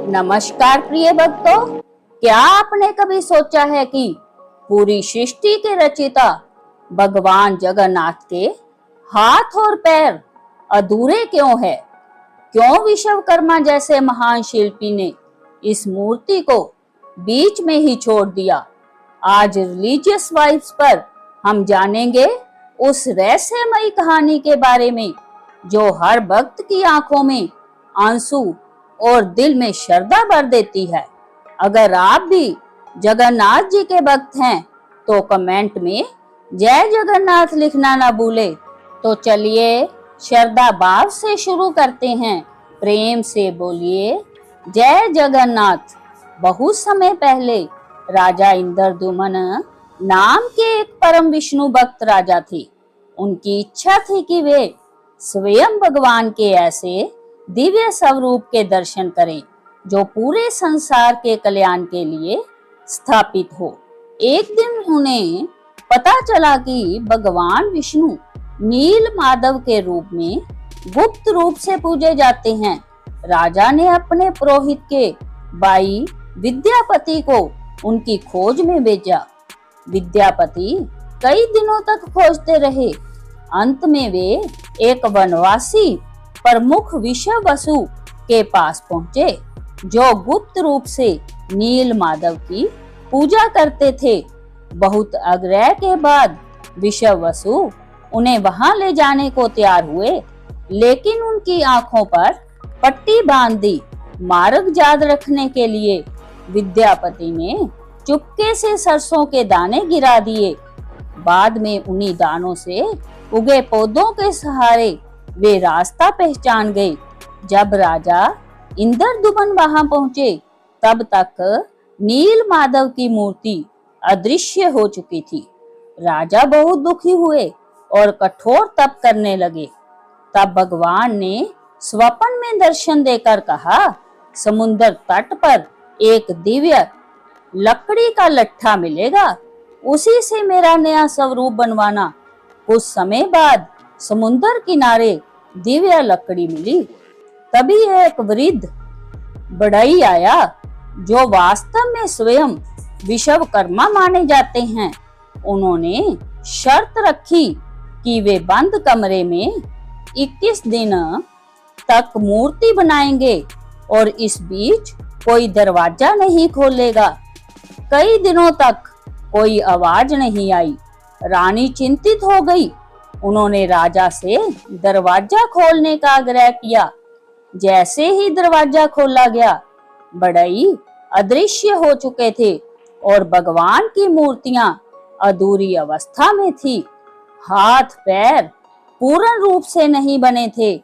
नमस्कार प्रिय भक्तों, क्या आपने कभी सोचा है कि पूरी सृष्टि के रचयिता भगवान जगन्नाथ के हाथ और पैर अधूरे क्यों है? क्यों विश्वकर्मा जैसे महान शिल्पी ने इस मूर्ति को बीच में ही छोड़ दिया? आज रिलीजियस वाइब्स पर हम जानेंगे उस रहस्यमयी कहानी के बारे में जो हर भक्त की आंखों में आंसू और दिल में श्रद्धा भर देती है। अगर आप भी जगन्नाथ जी के भक्त हैं तो कमेंट में जय जगन्नाथ लिखना ना भूले। तो चलिए श्रद्धा भाव से शुरू करते हैं। प्रेम से बोलिए जय जगन्नाथ। बहुत समय पहले राजा इंद्रदुमन नाम के एक परम विष्णु भक्त राजा थे। उनकी इच्छा थी कि वे स्वयं भगवान के ऐसे दिव्य स्वरूप के दर्शन करें जो पूरे संसार के कल्याण के लिए स्थापित हो। एक दिन उन्हें पता चला कि भगवान विष्णु नील माधव के रूप में गुप्त रूप से पूजे जाते हैं। राजा ने अपने पुरोहित के भाई विद्यापति को उनकी खोज में भेजा। विद्यापति कई दिनों तक खोजते रहे। अंत में वे एक वनवासी प्रमुख विश्ववसु के पास पहुंचे जो गुप्त रूप से नील माधव की पूजा करते थे। बहुत आग्रह के बाद विश्ववसु उन्हें वहां ले जाने को तैयार हुए, लेकिन उनकी आंखों पर पट्टी बांध दी। मार्ग याद रखने के लिए विद्यापति ने चुपके से सरसों के दाने गिरा दिए। बाद में उन्हीं दानों से उगे पौधों के सहारे वे रास्ता पहचान गए। जब राजा इंद्रदुमन वहां पहुंचे तब तक नील माधव की मूर्ति अदृश्य हो चुकी थी। राजा बहुत दुखी हुए और कठोर तप करने लगे। तब भगवान ने स्वप्न में दर्शन देकर कहा, समुद्र तट पर एक दिव्य लकड़ी का लट्ठा मिलेगा, उसी से मेरा नया स्वरूप बनवाना। कुछ समय बाद समुद्र किनारे दिव्य लकड़ी मिली। तभी एक वृद्ध बढ़ई आया जो वास्तव में स्वयं विश्वकर्मा माने जाते हैं। उन्होंने शर्त रखी कि वे बंद कमरे में 21 दिन तक मूर्ति बनाएंगे और इस बीच कोई दरवाजा नहीं खोलेगा। कई दिनों तक कोई आवाज नहीं आई। रानी चिंतित हो गई। उन्होंने राजा से दरवाजा खोलने का आग्रह किया। जैसे ही दरवाजा खोला गया, बढ़ई अदृश्य हो चुके थे और भगवान की मूर्तियां अधूरी अवस्था में थी। हाथ पैर पूर्ण रूप से नहीं बने थे।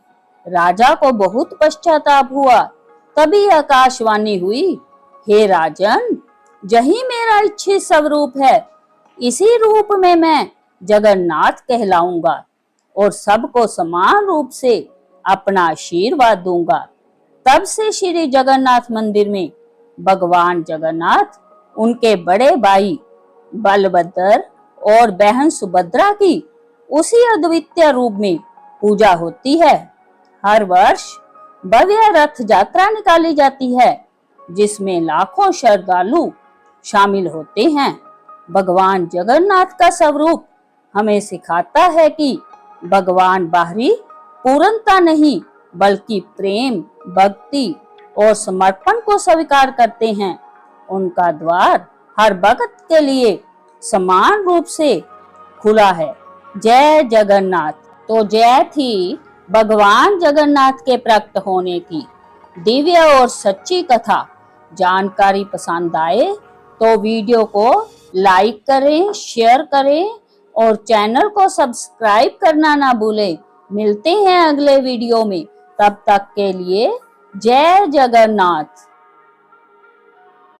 राजा को बहुत पश्चाताप हुआ। तभी आकाशवाणी हुई, हे राजन, यही मेरा इच्छित स्वरूप है। इसी रूप में मैं जगन्नाथ कहलाऊंगा और सबको समान रूप से अपना आशीर्वाद दूंगा। तब से श्री जगन्नाथ मंदिर में भगवान जगन्नाथ, उनके बड़े भाई बलभद्र और बहन सुभद्रा की उसी अद्वितीय रूप में पूजा होती है। हर वर्ष भव्य रथ यात्रा निकाली जाती है जिसमें लाखों श्रद्धालु शामिल होते हैं। भगवान जगन्नाथ का स्वरूप हमें सिखाता है कि भगवान बाहरी पूर्णता नहीं बल्कि प्रेम, भक्ति और समर्पण को स्वीकार करते हैं। उनका द्वार हर भक्त के लिए समान रूप से खुला है। जय जगन्नाथ। तो जय थी भगवान जगन्नाथ के प्रकट होने की दिव्य और सच्ची कथा। जानकारी पसंद आए तो वीडियो को लाइक करें, शेयर करें और चैनल को सब्सक्राइब करना ना भूलें। मिलते हैं अगले वीडियो में। तब तक के लिए जय जगन्नाथ।